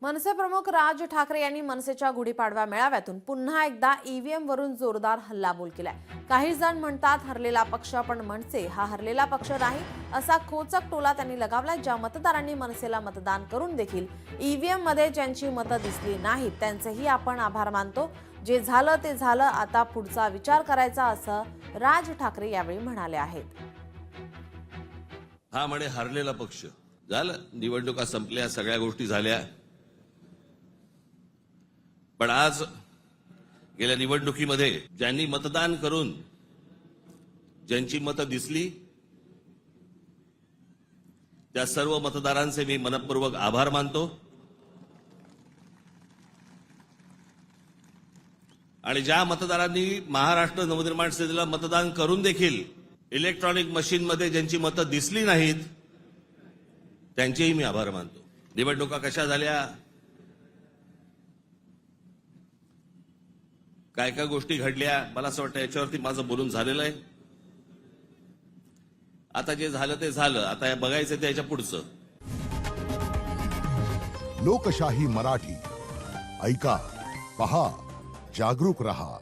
मनसे प्रमुख राज ठाकरे यांनी मनसेच्या गुढीपाडवा मेळाव्यातून पुन्हा एकदा ईव्हीएम वरून जोरदार हल्लाबोल केलाय। काही जण म्हणतात हरलेला पक्ष, पण मनसे हा हरलेला पक्ष नाही असा खोचक टोला त्यांनी लगावलाय। ज्या मतदारांनी मनसेला मतदान करून देखील ईव्हीएम मध्ये ज्यांची मतं दिसली नाहीत त्यांचेही आपण आभार मानतो। जे झालं ते झालं, आता पुढचा विचार करायचा असं राज ठाकरे यावेळी म्हणाले आहेत। हा म्हणे हरलेला पक्ष झालं, निवडणुका संपल्या, सगळ्या गोष्टी झाल्या, पण आज गेल्या निवडणुकीमध्ये ज्यांनी मतदान करून ज्यांची मतं दिसली त्या सर्व मतदारांचे मी मनपूर्वक आभार मानतो। आणि ज्या मतदारांनी महाराष्ट्र नवनिर्माण सेनेला मतदान करून देखील इलेक्ट्रॉनिक मशीनमध्ये ज्यांची मतं दिसली नाहीत त्यांचेही मी आभार मानतो। निवडणुका कशा झाल्या, काय काय गोष्टी घडल्या, मला असं वाटतं याच्यावरती माझं बोलून झालेलं आहे। आता जे झालं ते झालं, आता बघायचं ते याच्या पुढचं। लोकशाही मराठी ऐका, पहा, जागरूक रहा।